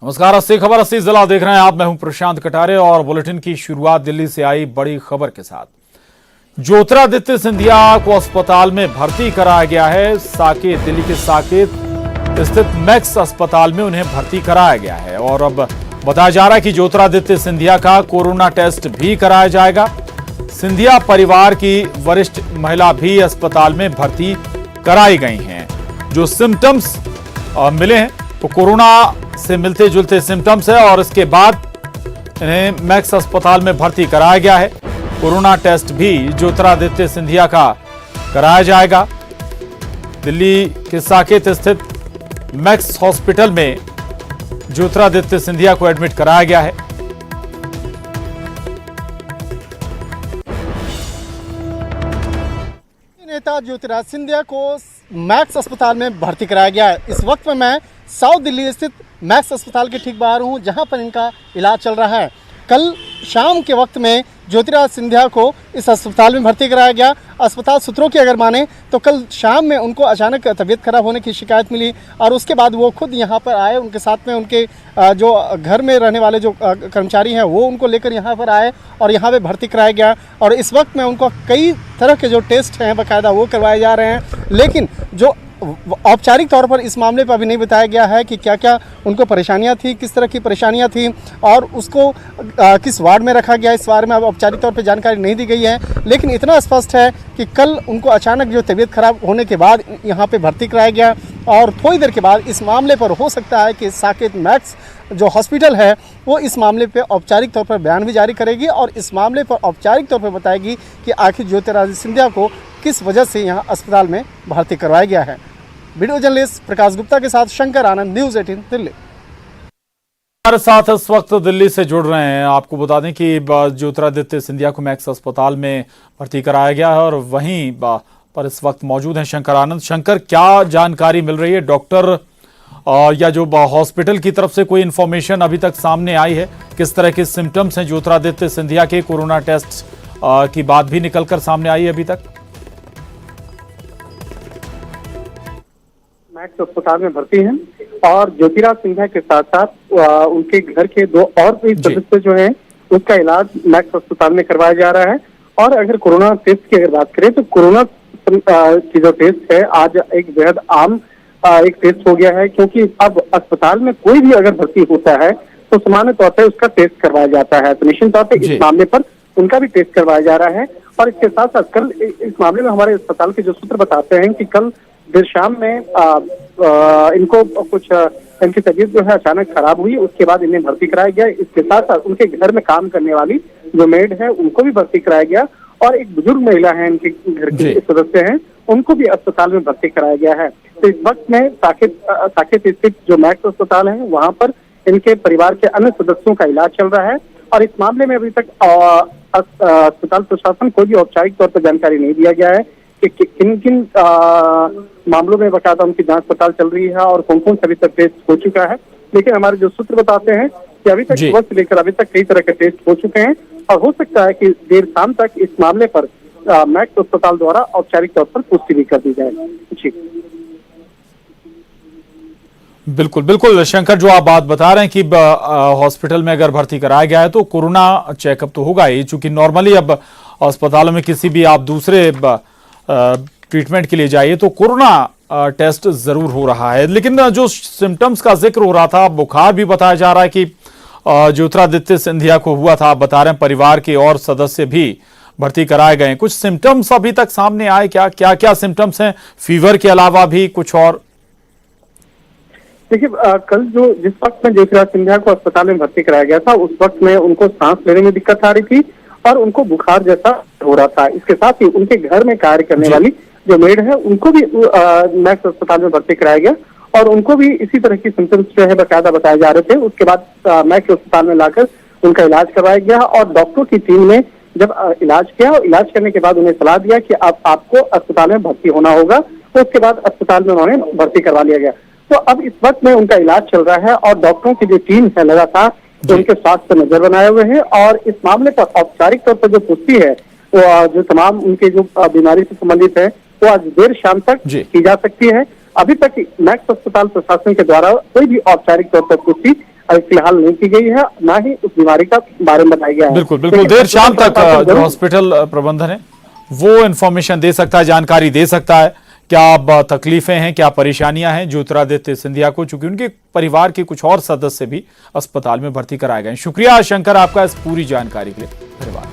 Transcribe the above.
नमस्कार। 80 खबर 80 जिला देख रहे हैं आप। मैं हूं प्रशांत कटारे और बुलेटिन की शुरुआत दिल्ली से आई बड़ी खबर के साथ। ज्योतिरादित्य सिंधिया को अस्पताल में भर्ती कराया गया है। साकेत, दिल्ली के साकेत स्थित मैक्स अस्पताल में उन्हें भर्ती कराया गया है और अब बताया जा रहा है कि ज्योतिरादित्य सिंधिया का कोरोना टेस्ट भी कराया जाएगा। सिंधिया परिवार की वरिष्ठ महिला भी अस्पताल में भर्ती कराई गई हैं। जो सिम्टम्स मिले हैं तो कोरोना से मिलते जुलते सिम्टम्स है और इसके बाद इन्हें मैक्स अस्पताल में भर्ती कराया गया है। कोरोना टेस्ट भी ज्योतिरादित्य सिंधिया का कराया जाएगा। दिल्ली के साकेत स्थित मैक्स हॉस्पिटल में ज्योतिरादित्य सिंधिया को एडमिट कराया गया है। नेता ज्योतिरादित्य सिंधिया को मैक्स अस्पताल में भर्ती कराया गया है। इस वक्त में मैं साउथ दिल्ली स्थित मैक्स अस्पताल के ठीक बाहर हूं, जहां पर इनका इलाज चल रहा है। कल शाम के वक्त में ज्योतिरादित्य सिंधिया को इस अस्पताल में भर्ती कराया गया। अस्पताल सूत्रों की अगर माने तो कल शाम में उनको अचानक तबीयत खराब होने की शिकायत मिली और उसके बाद वो खुद यहाँ पर आए। उनके साथ में उनके जो घर में रहने वाले जो कर्मचारी हैं वो उनको लेकर यहाँ पर आए और यहाँ पे भर्ती कराया गया। और इस वक्त में उनको कई तरह के जो टेस्ट हैं बाकायदा वो करवाए जा रहे हैं, लेकिन जो औपचारिक तौर पर इस मामले पर अभी नहीं बताया गया है कि क्या क्या उनको परेशानियां थी, किस तरह की परेशानियां थी और उसको किस वार्ड में रखा गया। इस बारे में अब औपचारिक तौर पर जानकारी नहीं दी गई है, लेकिन इतना स्पष्ट है कि कल उनको अचानक जो तबीयत खराब होने के बाद यहाँ पे भर्ती कराया गया और थोड़ी देर के बाद इस मामले पर हो सकता है कि साकेत मैक्स जो हॉस्पिटल है वो इस मामले पे औपचारिक तौर पर बयान भी जारी करेगी और इस मामले पर औपचारिक तौर पर बताएगी कि आखिर ज्योतिरादित्य सिंधिया को किस वजह से यहाँ अस्पताल में भर्ती करवाया गया है। वीडियो जर्नलिस्ट प्रकाश गुप्ता के साथ शंकर आनंद, न्यूज़ 18 दिल्ली। हमारे साथ इस वक्त दिल्ली से जुड़ रहे हैं। आपको बता दें कि ज्योतिरादित्य सिंधिया को मैक्स अस्पताल में भर्ती कराया गया है और वहीं पर इस वक्त मौजूद हैं शंकर आनंद। शंकर, क्या जानकारी मिल रही है? डॉक्टर या जो हॉस्पिटल की तरफ से कोई इंफॉर्मेशन अभी तक सामने आई है? किस तरह के सिम्टम्स हैं ज्योतिरादित्य सिंधिया के? कोरोना टेस्ट की बात भी निकलकर सामने आई है अभी तक? मैक्स अस्पताल में भर्ती हैं और ज्योतिरादित्य सिंधिया के साथ साथ उनके घर के दो और भी सदस्य जो हैं उसका इलाज मैक्स अस्पताल में करवाया जा रहा है। और अगर कोरोना टेस्ट की अगर बात करें तो कोरोना की जो टेस्ट है आज एक बेहद आम एक टेस्ट हो गया है, क्योंकि अब अस्पताल में कोई भी अगर भर्ती होता है तो सामान्य तौर पर उसका टेस्ट करवाया जाता है। तो निश्चित तौर पर इस मामले पर उनका भी टेस्ट करवाया जा रहा है। और इसके साथ साथ कल इस मामले में हमारे अस्पताल के जो सूत्र बताते हैं कि कल देर शाम में इनको कुछ इनकी तबीयत जो है अचानक खराब हुई, उसके बाद इन्हें भर्ती कराया गया। इसके साथ साथ उनके घर में काम करने वाली जो मेड है उनको भी भर्ती कराया गया और एक बुजुर्ग महिला है इनके घर के सदस्य हैं उनको भी अस्पताल में भर्ती कराया गया है। तो इस वक्त में साकेत स्थित जो मैक्स अस्पताल है वहां पर इनके परिवार के अन्य सदस्यों का इलाज चल रहा है और इस मामले में अभी तक अस्पताल प्रशासन कोई भी औपचारिक तौर पर जानकारी नहीं दिया गया है कि किन किन मामलों में बकायदा उनकी जांच पड़ताल चल रही है और कौन कौन से अभी तक टेस्ट हो चुका है। लेकिन हमारे जो सूत्र बताते हैं कि अभी तक सुबह से लेकर अभी तक कई तरह के टेस्ट हो चुके हैं और हो सकता है कि देर शाम तक इस मामले पर मैक्स अस्पताल द्वारा औपचारिक तौर पर पुष्टि भी कर दी जाए। जी बिल्कुल बिल्कुल शंकर, जो आप बात बता रहे हैं कि हॉस्पिटल में अगर भर्ती कराया गया है तो कोरोना चेकअप तो होगा ही, चूंकि नॉर्मली अब अस्पतालों में किसी भी आप दूसरे ट्रीटमेंट के लिए जाइए तो कोरोना टेस्ट जरूर हो रहा है। लेकिन जो सिम्टम्स का जिक्र हो रहा था, बुखार भी बताया जा रहा है कि ज्योतिरादित्य सिंधिया को हुआ था। आप बता रहे हैं परिवार के और सदस्य भी भर्ती कराए गए। कुछ सिम्टम्स अभी तक सामने आए क्या? क्या क्या सिम्टम्स हैं फीवर के अलावा भी कुछ और? देखिए, कल जो जिस वक्त में ज्योतिरादित्य सिंधिया को अस्पताल में भर्ती कराया गया था उस वक्त में उनको सांस लेने में दिक्कत आ रही थी और उनको बुखार जैसा हो रहा था। इसके साथ ही उनके घर में कार्य करने वाली जो मेड है उनको भी मैक्स अस्पताल में भर्ती कराया गया और उनको भी इसी तरह की सिम्टम्स जो है बाकायदा बताए जा रहे थे। उसके बाद मैक्स अस्पताल में लाकर उनका इलाज करवाया गया और डॉक्टरों की टीम ने जब इलाज किया और इलाज करने के बाद उन्हें सलाह दिया कि अब आपको अस्पताल में भर्ती होना होगा, तो उसके बाद अस्पताल में उन्होंने भर्ती करवा लिया गया। तो अब इस वक्त में उनका इलाज चल रहा है और डॉक्टरों की जो टीम है लगातार उनके स्वास्थ्य पर नजर बनाए हुए हैं और इस मामले पर औपचारिक तौर पर जो पुष्टि है वो जो तमाम उनके जो बीमारी से संबंधित है वो आज देर शाम तक की जा सकती है। अभी तक मैक्स अस्पताल प्रशासन के द्वारा कोई भी औपचारिक तौर पर पुष्टि फिलहाल नहीं की गई है, ना ही उस बीमारी का बारे में बताया गया है। बिल्कुल बिल्कुल, देर शाम तक जो हॉस्पिटल प्रबंधन है वो इंफॉर्मेशन दे सकता है, जानकारी दे सकता है क्या अब तकलीफें हैं, क्या परेशानियां हैं ज्योतिरादित्य सिंधिया को, चूंकि उनके परिवार के कुछ और सदस्य भी अस्पताल में भर्ती कराए गए हैं। शुक्रिया शंकर आपका इस पूरी जानकारी के लिए, धन्यवाद।